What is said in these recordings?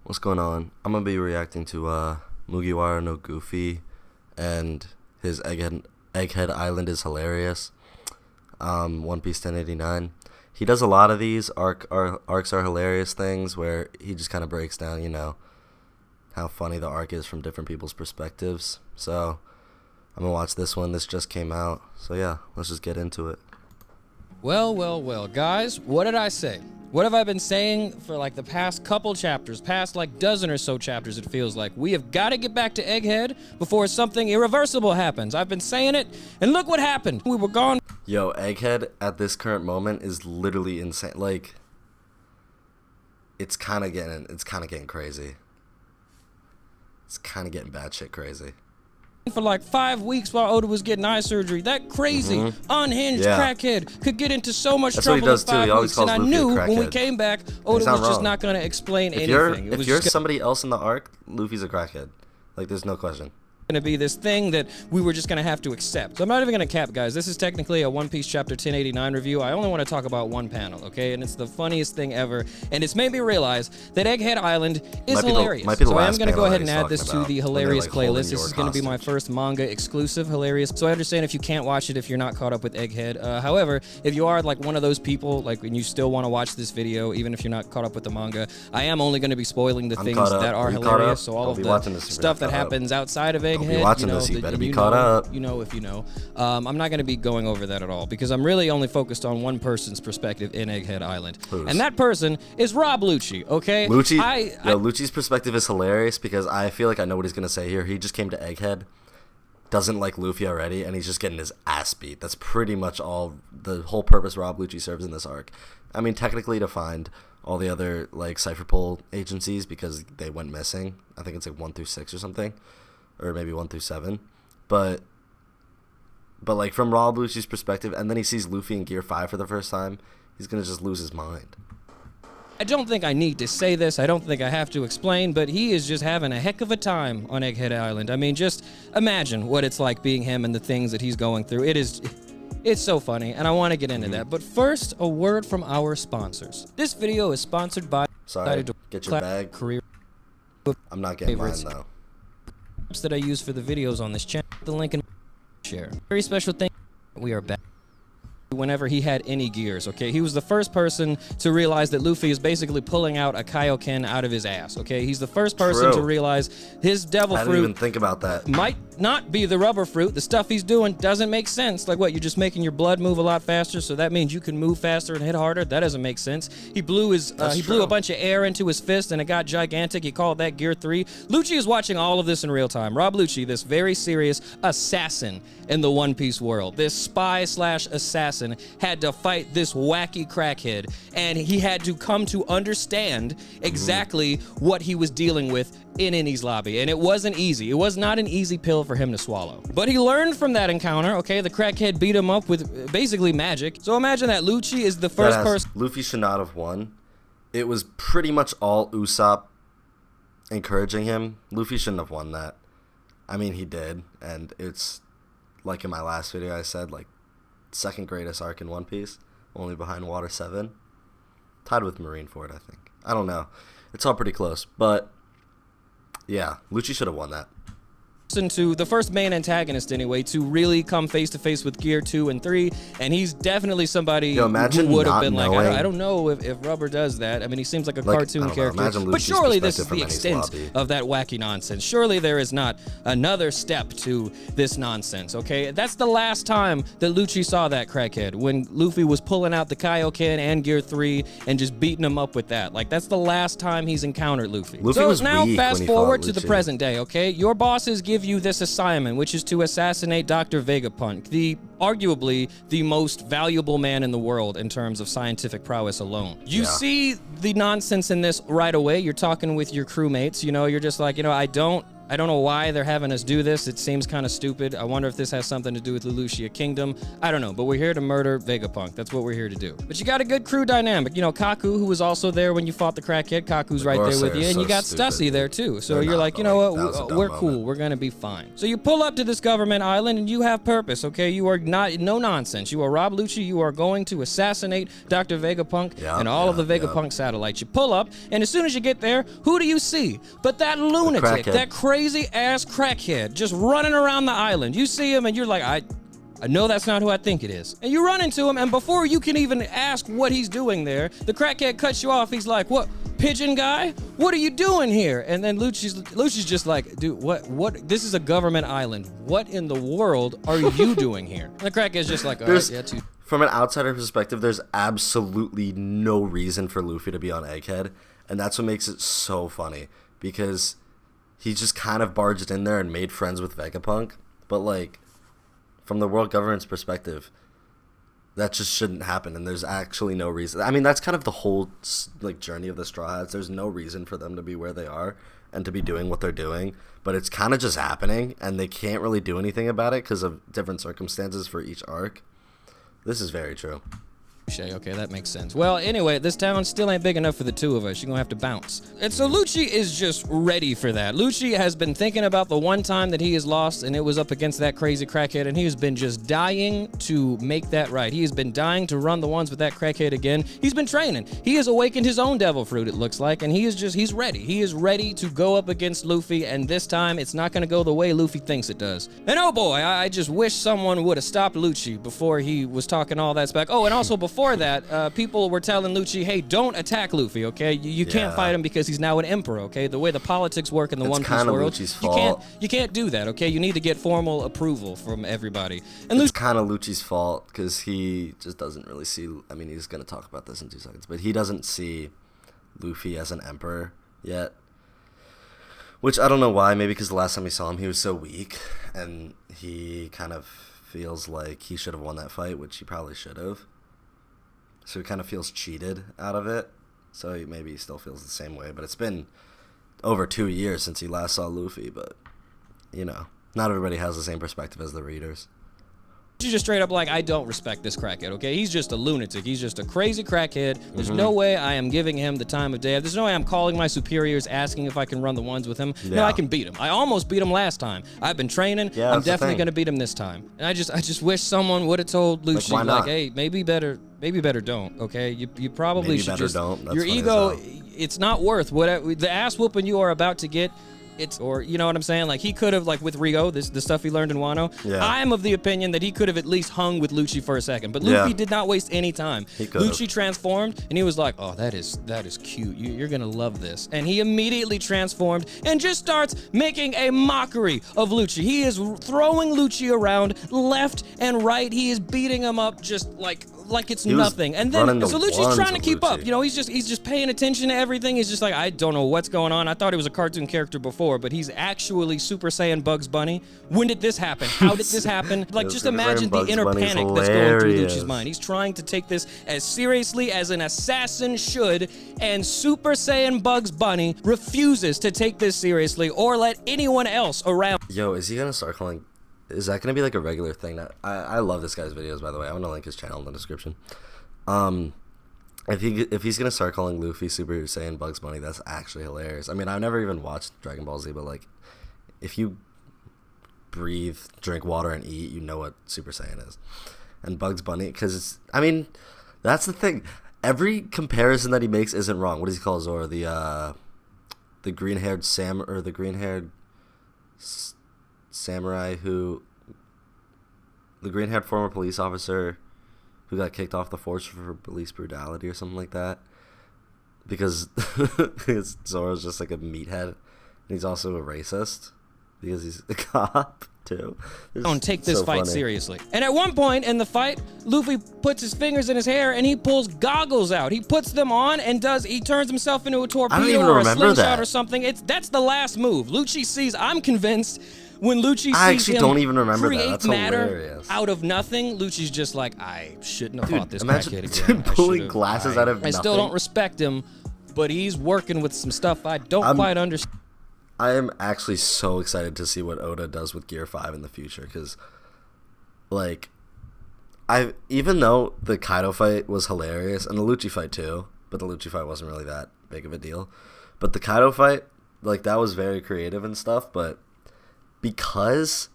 What's going on? I'm gonna be reacting to Mugiwara no Goofy, and his Egghead Island is hilarious. One Piece 1089. He does a lot of these arcs are hilarious things where he just kind of breaks down, how funny the arc is from different people's perspectives. So I'm gonna watch this one. This just came out. So yeah, let's just get into it. Well, guys, what did I say? What have I been saying for like the past couple chapters, past like dozen or so chapters it feels like? We have got to get back to Egghead before something irreversible happens. I've been saying it, and look what happened. We were gone. Yo, Egghead at this current moment is literally insane. Like, it's kind of getting crazy. It's kind of getting batshit crazy. For like 5 weeks while Oda was getting eye surgery. That crazy, unhinged crackhead could get into so much trouble in 5 weeks. And I knew when we came back, Oda was just not going to explain anything. If you're somebody else in the arc, Luffy's a crackhead. Like, there's no question. Going to be this thing that we were just going to have to accept. So I'm not even going to cap, guys. This is technically a One Piece chapter 1089 review. I only want to talk about one panel, okay? And it's the funniest thing ever. And it's made me realize that Egghead Island is hilarious. So I am going to go ahead and add this to the hilarious playlist. This is going to be my first manga exclusive hilarious. So I understand if you can't watch it if you're not caught up with Egghead. However, if you are like one of those people, like, and you still want to watch this video, even if you're not caught up with the manga, I am only going to be spoiling the things that are hilarious. So all of the stuff that happens outside of Egghead. Be watching this, you better be caught up. You know if you know. I'm not going to be going over that at all because I'm really only focused on one person's perspective in Egghead Island. And that person is Rob Lucci, okay? Lucci? Lucci's perspective is hilarious because I feel like I know what he's going to say here. He just came to Egghead, doesn't like Luffy already, and he's just getting his ass beat. That's pretty much all the whole purpose Rob Lucci serves in this arc. I mean, technically to find all the other like Cypher Pole agencies because they went missing. I think it's like 1 through 6 or something. Or maybe 1 through 7, but like from Rob Lucci's perspective, and then he sees Luffy in Gear 5 for the first time, he's gonna just lose his mind. I don't think I need to say this, I don't think I have to explain, but he is just having a heck of a time on Egghead Island. I mean, just imagine what it's like being him and the things that he's going through. It's so funny, and I want to get into that. But first, a word from our sponsors. This video is sponsored by... Sorry, get your bag. Career. I'm not getting mine, though. That I use for the videos on this channel. The link in share. Very special thing. We are back. Whenever he had any gears, okay? He was the first person to realize that Luffy is basically pulling out a Kaioken out of his ass, okay? He's the first person to realize his devil fruit... I didn't even think about that. ...might not be the rubber fruit. The stuff he's doing doesn't make sense. Like what, you're just making your blood move a lot faster, so that means you can move faster and hit harder? That doesn't make sense. He blew his blew a bunch of air into his fist and it got gigantic. He called that Gear 3. Lucci is watching all of this in real time. Rob Lucci, this very serious assassin in the One Piece world, this spy/assassin, had to fight this wacky crackhead, and he had to come to understand exactly what he was dealing with in Enies Lobby, and it wasn't easy. It was not an easy pill for him to swallow. But he learned from that encounter, okay? The crackhead beat him up with basically magic. So imagine that Lucci is the first person... Luffy should not have won. It was pretty much all Usopp encouraging him. Luffy shouldn't have won that. I mean, he did, and it's like in my last video I said, like, second greatest arc in One Piece, only behind Water 7. Tied with Marineford, I think. I don't know. It's all pretty close, but yeah, Lucci should have won that. To the first main antagonist anyway to really come face to face with Gear 2 and 3, and he's definitely somebody who would have been like, I don't know if Rubber does that. I mean, he seems like a cartoon character, but surely this is the extent of that wacky nonsense. Surely there is not another step to this nonsense, okay? That's the last time that Lucci saw that crackhead, when Luffy was pulling out the Kaioken and Gear 3 and just beating him up with that. Like, that's the last time he's encountered Luffy. So now fast forward to the present day, okay? Your bosses give you this assignment, which is to assassinate Dr. Vegapunk, arguably the most valuable man in the world in terms of scientific prowess alone. You see the nonsense in this right away. You're talking with your crewmates, you're just like, I don't I don't know why they're having us do this. It seems kind of stupid. I wonder if this has something to do with the Lucia Kingdom. I don't know, but we're here to murder Vegapunk. That's what we're here to do. But you got a good crew dynamic. You know, Kaku, who was also there when you fought the crackhead. Kaku's right there with you. And you got Stussy there, too. So you're like, you know what? We're cool. We're going to be fine. So you pull up to this government island, and you have purpose, okay? You are not, no nonsense. You are Rob Lucci. You are going to assassinate Dr. Vegapunk and all of the Vegapunk satellites. You pull up, and as soon as you get there, who do you see? But that lunatic, that crazy-ass crackhead just running around the island. You see him, and you're like, I know that's not who I think it is. And you run into him, and before you can even ask what he's doing there, the crackhead cuts you off. He's like, what, pigeon guy? What are you doing here? And then Lucci's just like, dude, what? This is a government island. What in the world are you doing here? And the crackhead's just like, all right, yeah, too. From an outsider perspective, there's absolutely no reason for Luffy to be on Egghead, and that's what makes it so funny, because he just kind of barged in there and made friends with Vegapunk, but like, from the world government's perspective, that just shouldn't happen, and there's actually no reason. I mean, that's kind of the whole like journey of the Straw Hats. There's no reason for them to be where they are and to be doing what they're doing, but it's kind of just happening, and they can't really do anything about it because of different circumstances for each arc. This is very true. Okay, that makes sense. Well, anyway, this town still ain't big enough for the two of us. You're gonna have to bounce. And so Lucci is just ready for that. Lucci has been thinking about the one time that he has lost, and it was up against that crazy crackhead, and he has been just dying to make that right. He has been dying to run the ones with that crackhead again. He's been training. He has awakened his own devil fruit, it looks like, and he's ready. He is ready to go up against Luffy, and this time it's not gonna go the way Luffy thinks it does. And oh boy, I just wish someone would have stopped Lucci before he was talking all that smack. Oh, and also before that, people were telling Lucci, hey, don't attack Luffy, okay? You can't fight him because he's now an emperor, okay? The way the politics work in the One Piece world, you can't do that, okay? You need to get formal approval from everybody. And it's kind of Lucci's fault because he just doesn't really see, I mean, he's going to talk about this in 2 seconds, but he doesn't see Luffy as an emperor yet. Which I don't know why, maybe because the last time we saw him, he was so weak, and he kind of feels like he should have won that fight, which he probably should have. So he kind of feels cheated out of it. So maybe he still feels the same way. But it's been over 2 years since he last saw Luffy. But, you know, not everybody has the same perspective as the readers. She's just straight up like, I don't respect this crackhead, okay? He's just a lunatic. He's just a crazy crackhead. There's no way I am giving him the time of day. There's no way I'm calling my superiors asking if I can run the ones with him. Yeah. No, I can beat him. I almost beat him last time. I've been training. Yeah, I'm definitely going to beat him this time. And I just wish someone would have told Lucci, like, hey, maybe better don't, okay? You probably maybe should just... Don't. That's your ego, it's not worth what the ass whooping you are about to get. Or you know what I'm saying? Like, he could have, like with Rigo, the stuff he learned in Wano. Yeah. I'm of the opinion that he could have at least hung with Lucci for a second. But Luffy did not waste any time. Lucci transformed, and he was like, oh, that is cute. You're going to love this. And he immediately transformed and just starts making a mockery of Lucci. He is throwing Lucci around left and right. He is beating him up just like it's nothing. And then so Lucci's trying to keep up. You know, he's just paying attention to everything. He's just like, I don't know what's going on. I thought he was a cartoon character before, but he's actually Super Saiyan Bugs Bunny. When did this happen? How did this happen? Like, just imagine the inner panic that's going through Lucci's mind. He's trying to take this as seriously as an assassin should, and Super Saiyan Bugs Bunny refuses to take this seriously or let anyone else around. Yo, is he gonna start calling... Is that going to be like a regular thing? That I love this guy's videos, by the way. I'm going to link his channel in the description. If he's going to start calling Luffy Super Saiyan Bugs Bunny, that's actually hilarious. I mean, I've never even watched Dragon Ball Z, but like, if you breathe, drink water, and eat, you know what Super Saiyan is. And Bugs Bunny, because it's, I mean, that's the thing. Every comparison that he makes isn't wrong. What does he call Zoro? The green-haired the green-haired samurai the green-haired former police officer who got kicked off the force for police brutality or something like that, because Zoro's just like a meathead, and he's also a racist because he's a cop too. Don't take this fight seriously. And at one point in the fight, Luffy puts his fingers in his hair and he pulls goggles out. He puts them on and he turns himself into a torpedo or a slingshot or something. That's the last move. Lucci sees, I'm convinced, when Lucci sees him don't even remember create that. That's matter hilarious. Out of nothing, Lucci's just like, I shouldn't have fought this crackhead again. Pulling glasses out of nothing. I still don't respect him, but he's working with some stuff I don't quite understand. I am actually so excited to see what Oda does with Gear 5 in the future, because, like, even though the Kaido fight was hilarious, and the Lucci fight too, but the Lucci fight wasn't really that big of a deal, but the Kaido fight, like, that was very creative and stuff, but because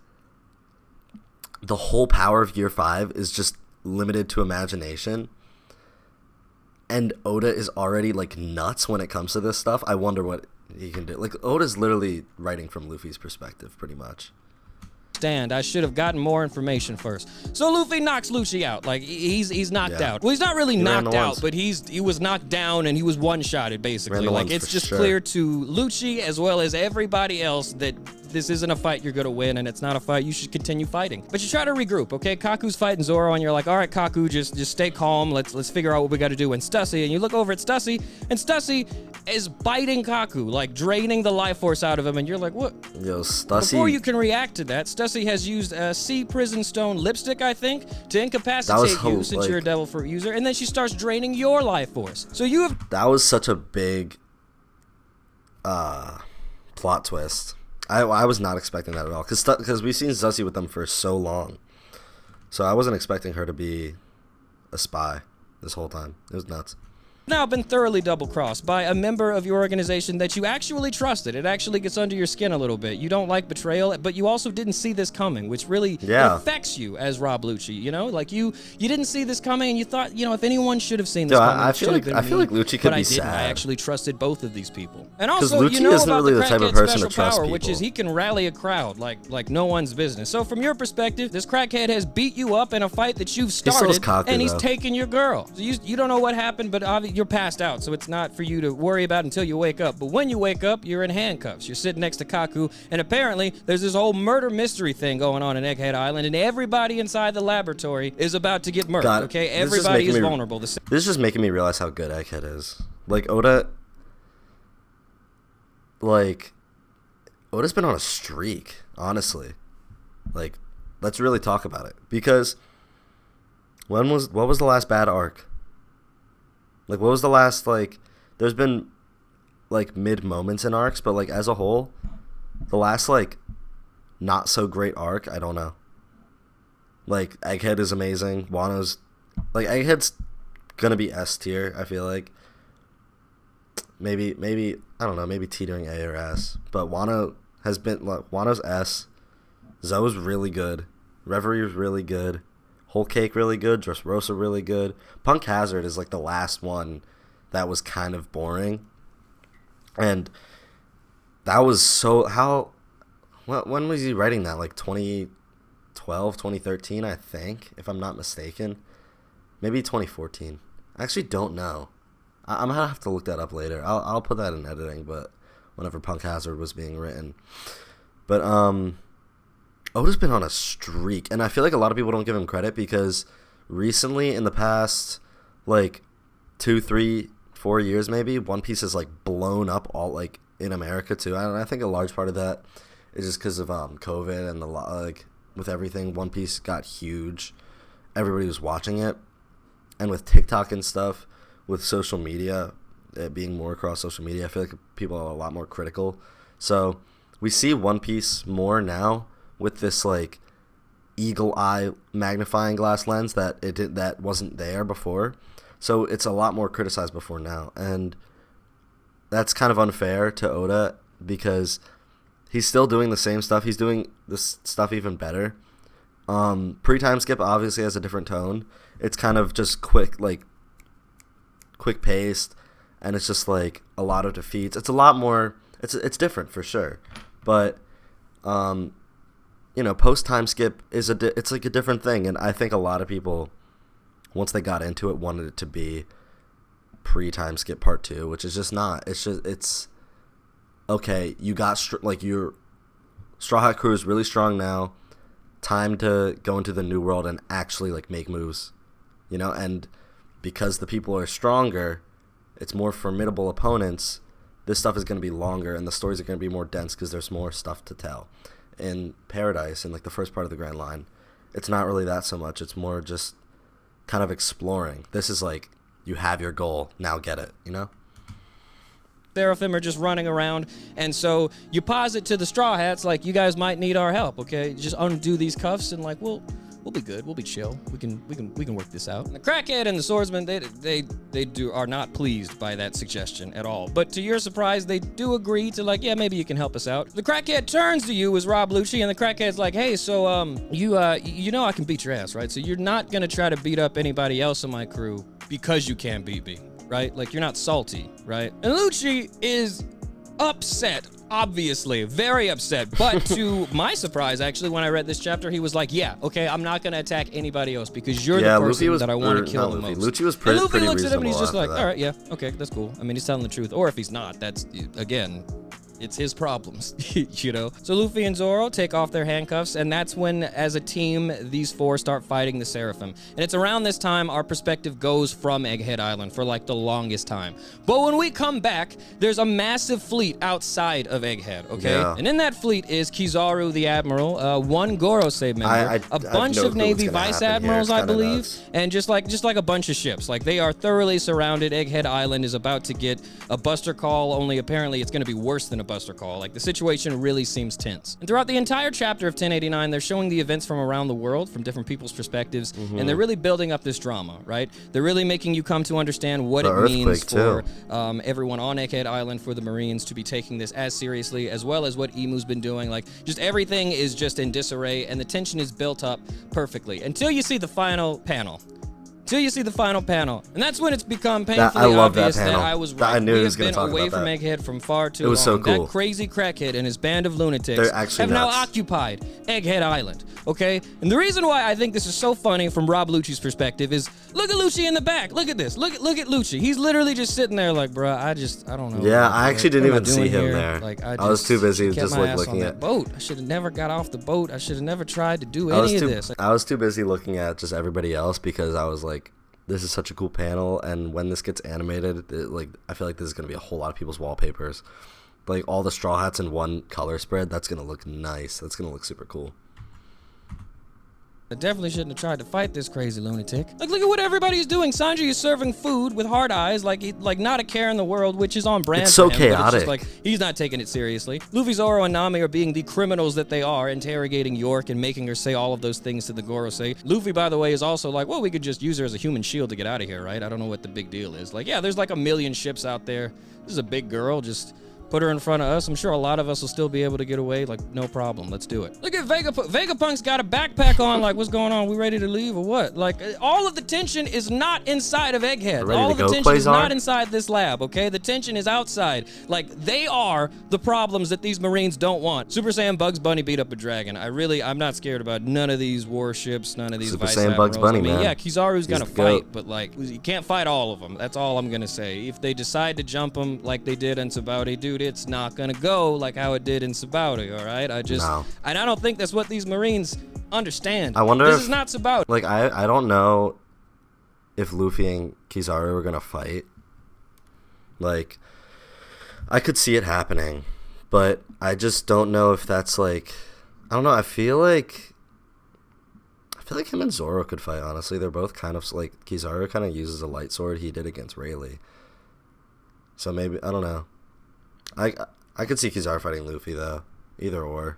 the whole power of Gear 5 is just limited to imagination, and Oda is already, like, nuts when it comes to this stuff, I wonder what he can do. Like, Oda's literally writing from Luffy's perspective, pretty much. I should have gotten more information first. So Luffy knocks Lucci out. Like, he's knocked out. Well, he's not really knocked out, but he was knocked down and he was one-shotted, basically. Like, it's just clear to Lucci as well as everybody else that this isn't a fight you're gonna win, and it's not a fight you should continue fighting. But you try to regroup, okay? Kaku's fighting Zoro, and you're like, all right, Kaku, just stay calm. Let's figure out what we got to do. And Stussy, and you look over at Stussy, and Stussy is biting Kaku, like draining the life force out of him, and you're like, what? Yo, Stussy. Before you can react to that, Stussy has used sea prison stone lipstick, I think, to incapacitate you since you're a devil fruit user, and then she starts draining your life force. So you have. That was such a big plot twist. I was not expecting that at all, because we've seen Stussy with them for so long, so I wasn't expecting her to be a spy this whole time. It was nuts. Now been thoroughly double-crossed by a member of your organization that you actually trusted. It actually gets under your skin a little bit. You don't like betrayal, but you also didn't see this coming, which really affects you as Rob Lucci, you know? Like, you didn't see this coming, and you thought, you know, if anyone should have seen this coming, I feel like Lucci could be sad. I actually trusted both of these people. And also, Lucci you know isn't about really the the type of crackhead's person special to trust power, people. which is he can rally a crowd like no one's business. So from your perspective, this crackhead has beat you up in a fight that you've started, and he's taken your girl. So you don't know what happened, but obviously you're passed out, so it's not for you to worry about until you wake up. But when you wake up, you're in handcuffs. You're sitting next to Kaku, and apparently there's this whole murder mystery thing going on in Egghead Island, and everybody inside the laboratory is about to get murdered, okay? Everybody is vulnerable. This is just making me realize how good Egghead is. Like, Oda's been on a streak, honestly. Like, let's really talk about it. Because what was the last bad arc? Like, what was the last, like, there's been, like, mid-moments in arcs, but, like, as a whole, the last, like, not-so-great arc, I don't know. Like, Egghead is amazing. Wano's, like, Egghead's gonna be S tier, I feel like. Maybe, I don't know, maybe teetering A or S. But Wano has been, like, Wano's S. Zoe's really good. Reverie's really good. Whole Cake really good, Dressrosa really good. Punk Hazard is like the last one that was kind of boring. And that was when was he writing that? Like 2012, 2013, I think, if I'm not mistaken. Maybe 2014. I actually don't know. I'm going to have to look that up later. I'll put that in editing, but whenever Punk Hazard was being written. But, Oda's been on a streak, and I feel like a lot of people don't give him credit because recently, in the past, like, 2, 3, 4 years maybe, One Piece has, like, blown up all, like, in America, too. And I think a large part of that is just because of COVID and like, with everything, One Piece got huge. Everybody was watching it. And with TikTok and stuff, with social media, it being more across social media, I feel like people are a lot more critical. So we see One Piece more now, with this, like, eagle eye magnifying glass lens that wasn't there before. So it's a lot more criticized before now. And that's kind of unfair to Oda because he's still doing the same stuff. He's doing this stuff even better. Pre-time skip obviously has a different tone. It's kind of just quick paced, and it's just like a lot of defeats. It's a lot more, it's different for sure. But you know, post-time skip is it's like a different thing, and I think a lot of people, once they got into it, wanted it to be pre-time skip part 2, which is just not. It's okay, you got, your Straw Hat Crew is really strong now, time to go into the new world and actually, like, make moves, you know, and because the people are stronger, it's more formidable opponents, this stuff is going to be longer, and the stories are going to be more dense because there's more stuff to tell. In Paradise, in, like, the first part of the Grand Line, it's not really that so much. It's more just kind of exploring. This is like, you have your goal, now get it, you know? Seraphim are just running around, and so you posit to the Straw Hats like, you guys might need our help, okay? Just undo these cuffs and like we'll be good. We'll be chill. We can work this out. And the Crackhead and the Swordsman, they are not pleased by that suggestion at all. But to your surprise, they do agree to like, yeah, maybe you can help us out. The Crackhead turns to you as Rob Lucci, and the Crackhead's like, hey, so you know I can beat your ass, right? So you're not gonna try to beat up anybody else in my crew because you can't beat me, right? Like, you're not salty, right? And Lucci is upset, obviously, very upset. But to my surprise, actually, when I read this chapter, he was like, yeah, okay, I'm not going to attack anybody else because you're the person that I want to kill the most. Lucci was pretty Luffy looks at him and he's just reasonable like, after all right, yeah, okay, that's cool. I mean, he's telling the truth. Or if he's not, that's, again, it's his problems, you know? So Luffy and Zoro take off their handcuffs, and that's when, as a team, these four start fighting the Seraphim. And it's around this time our perspective goes from Egghead Island for, like, the longest time. But when we come back, there's a massive fleet outside of Egghead, okay? Yeah. And in that fleet is Kizaru the Admiral, one Gorosei member, a bunch of Navy Vice Admirals, I believe, and just like a bunch of ships. Like, they are thoroughly surrounded. Egghead Island is about to get a buster call, only apparently it's going to be worse than a buster call. Like, the situation really seems tense. And throughout the entire chapter of 1089, they're showing the events from around the world, from different people's perspectives, and they're really building up this drama, right? They're really making you come to understand what it means for everyone on Egghead Island, for the Marines to be taking this as seriously, as well as what Imu's been doing. Like, just everything is just in disarray, and the tension is built up perfectly until you see the final panel. And that's when it's become painfully obvious that I was right. I knew we have been away from Egghead from far too long. It was so cool. That crazy crackhead and his band of lunatics have now occupied Egghead Island, okay? And the reason why I think this is so funny from Rob Lucci's perspective is, look at Lucci in the back. Look at this. Look at Lucci. He's literally just sitting there like, bruh, I don't know. Yeah, I actually didn't even see him here? there. Like, I was too busy just like looking at boat. I should have never got off the boat. I should have never tried to do any of this. I was too busy looking at just everybody else because I was like, this is such a cool panel, and when this gets animated, I feel like this is going to be a whole lot of people's wallpapers. Like, all the Straw Hats in one color spread, that's going to look nice. That's going to look super cool. I definitely shouldn't have tried to fight this crazy lunatic. Like, look at what everybody's doing. Sanji is serving food with hard eyes, like not a care in the world, which is on brand. It's so for him, chaotic. It's just like, he's not taking it seriously. Luffy, Zoro, and Nami are being the criminals that they are, interrogating York and making her say all of those things to the Gorosei. Luffy, by the way, is also like, well, we could just use her as a human shield to get out of here, right? I don't know what the big deal is. Like, yeah, there's like 1 million ships out there. This is a big girl, just put her in front of us. I'm sure a lot of us will still be able to get away. Like, no problem. Let's do it. Look at Vegapunk's got a backpack on. Like, what's going on? We ready to leave or what? Like, all of the tension is not inside of Egghead. All of the tension is not inside this lab, okay? The tension is outside. Like, they are the problems that these Marines don't want. Super Saiyan Bugs Bunny beat up a dragon. I'm not scared about none of these warships, none of these Vice Admirals. Bugs Bunny, man. Yeah, Kizaru's gonna fight, but like, you can't fight all of them. That's all I'm gonna say. If they decide to jump them like they did in Sabaody, dude, it's not gonna go like how it did in Sabaody, all right? I don't think that's what these Marines understand. I wonder this is not Sabaody. Like, I don't know if Luffy and Kizaru are gonna fight. Like, I could see it happening, but I just don't know if that's like, I don't know. I feel like him and Zoro could fight. Honestly, they're both kind of like, Kizaru kind of uses a light sword. He did against Rayleigh, so maybe, I don't know. I could see Kizaru fighting Luffy though, either or.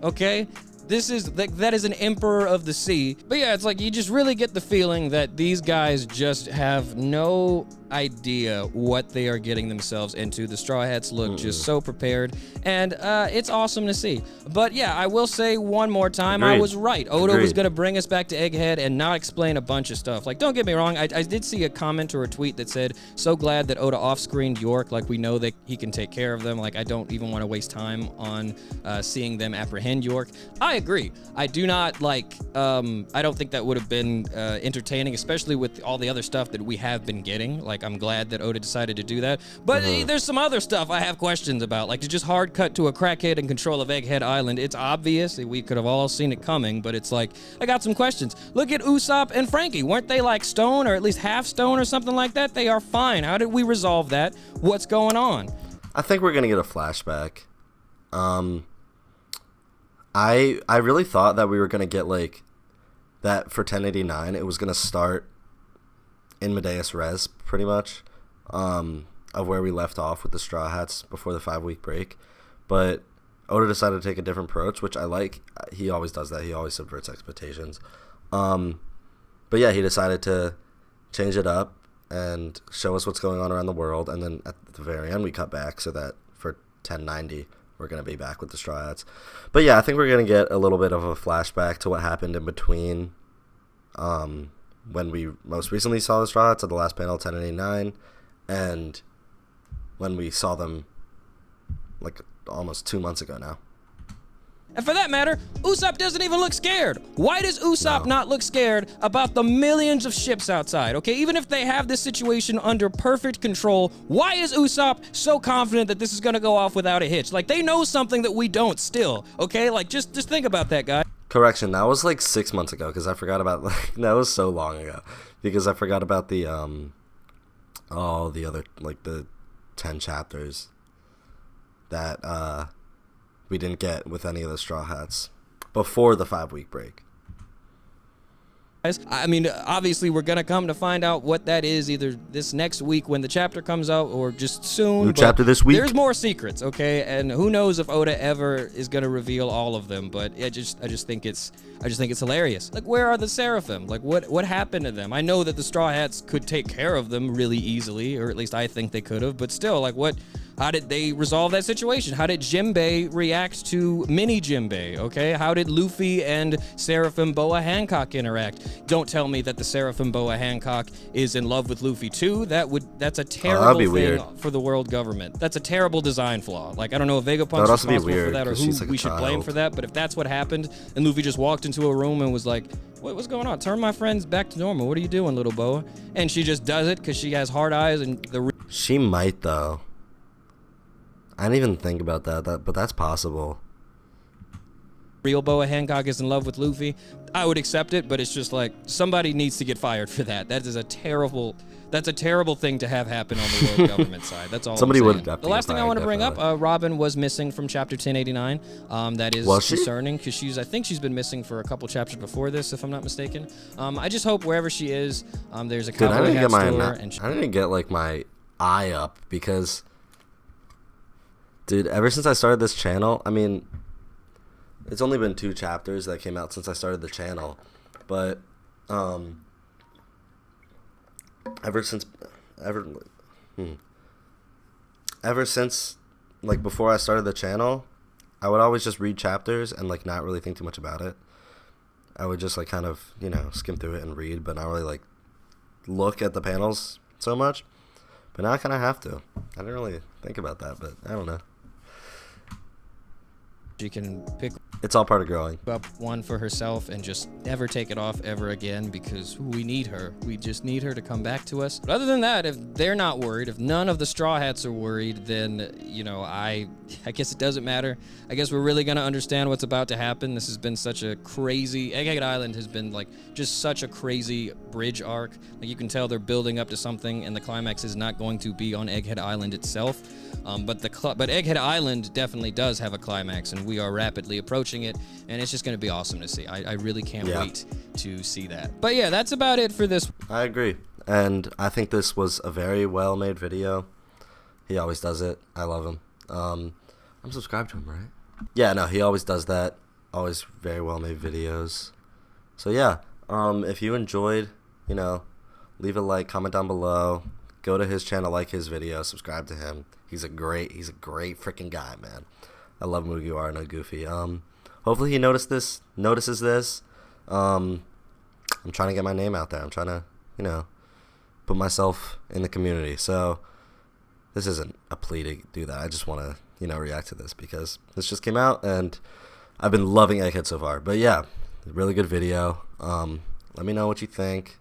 Okay, that is an Emperor of the Sea. But yeah, it's like you just really get the feeling that these guys just have no idea what they are getting themselves into. The Straw Hats look just so prepared, and it's awesome to see. But yeah, I will say one more time, I was right. Oda was gonna bring us back to Egghead and not explain a bunch of stuff. Like, don't get me wrong, I did see a comment or a tweet that said, so glad that Oda off-screened York, like we know that he can take care of them. Like, I don't even want to waste time on seeing them apprehend York. I agree. I do not like, I don't think that would have been entertaining, especially with all the other stuff that we have been getting. Like, I'm glad that Oda decided to do that. But there's some other stuff I have questions about. Like, to just hard cut to a crackhead in control of Egghead Island. It's obvious. We could have all seen it coming, but it's like, I got some questions. Look at Usopp and Frankie. Weren't they like stone, or at least half stone or something like that? They are fine. How did we resolve that? What's going on? I think we're going to get a flashback. I really thought that we were going to get, like, that for 1089, it was going to start in Medea's Res, pretty much. I of where we left off with the Straw Hats before the 5-week break, but Oda decided to take a different approach, which I like. He always does that. He always subverts expectations. But yeah, he decided to change it up and show us what's going on around the world, and then at the very end we cut back so that for 1090 we're going to be back with the Straw Hats. But yeah, I think we're going to get a little bit of a flashback to what happened in between when we most recently saw the Straw Hats at the last panel, 1089, and when we saw them like almost 2 months ago now. And for that matter, Usopp doesn't even look scared. Why does Usopp not look scared about the millions of ships outside? Okay, even if they have this situation under perfect control, why is Usopp so confident that this is gonna go off without a hitch? Like, they know something that we don't still, okay? Like, just think about that, guy. Correction, that was like 6 months ago, because I forgot about, like, that was so long ago, because I forgot about the, all the other, like, the 10 chapters that, we didn't get with any of the Straw Hats before the 5-week break. I mean, obviously, we're going to come to find out what that is either this next week when the chapter comes out or just soon. New chapter this week. There's more secrets, okay? And who knows if Oda ever is going to reveal all of them, but I just think it's hilarious. Like, where are the Seraphim? Like, what happened to them? I know that the Straw Hats could take care of them really easily, or at least I think they could have, but still, like, how did they resolve that situation? How did Jinbei react to mini Jinbei, okay? How did Luffy and Seraphim Boa Hancock interact? Don't tell me that the Seraphim Boa Hancock is in love with Luffy too. That's a terrible thing weird for the world government. That's a terrible design flaw. Like, I don't know if Vegapunk's responsible for that or who we should blame for that, but if that's what happened and Luffy just walked into a room and was like, what's going on? Turn my friends back to normal. What are you doing, little Boa? And she just does it because she has hard eyes and She might, though. I didn't even think about that, but that's possible. Real Boa Hancock is in love with Luffy. I would accept it, but it's just like, somebody needs to get fired for that. That's a terrible thing to have happen on the world government side. That's all. Somebody would. The last thing I want to bring up, Robin was missing from chapter 1089. That is concerning because I think she's been missing for a couple chapters before this, if I'm not mistaken. I just hope wherever she is, there's a cowboy hat store. I didn't get like my eye up because, dude, ever since I started this channel, I mean, it's only been 2 chapters that came out since I started the channel, but ever since like before I started the channel, I would always just read chapters and like not really think too much about it. I would just like kind of, skim through it and read, but not really like look at the panels so much. But now I kind of have to. I didn't really think about that, but I don't know. She can pick It's all part of growing. Up one for herself and just never take it off ever again because we need her. We just need her to come back to us. But other than that, if they're not worried, if none of the Straw Hats are worried, then, I guess it doesn't matter. I guess we're really going to understand what's about to happen. This has been such a crazy... Egghead Island has been, like, just such a crazy bridge arc. Like, you can tell they're building up to something, and the climax is not going to be on Egghead Island itself. But Egghead Island definitely does have a climax, and we are rapidly approaching it, and it's just going to be awesome to see. I really can't wait to see that. But yeah, that's about it for this. I agree, and I think this was a very well-made video. He always does it. I love him. I'm subscribed to him, right? Yeah, no, he always does that. Always very well-made videos. So yeah, if you enjoyed, leave a like, comment down below. Go to his channel, like his video, subscribe to him. He's a great freaking guy, man. I love Mugiwara no Goofy. Hopefully he notices this. I'm trying to get my name out there. I'm trying to, put myself in the community. So this isn't a plea to do that. I just want to, react to this because this just came out and I've been loving Egghead so far. But yeah, really good video. Let me know what you think.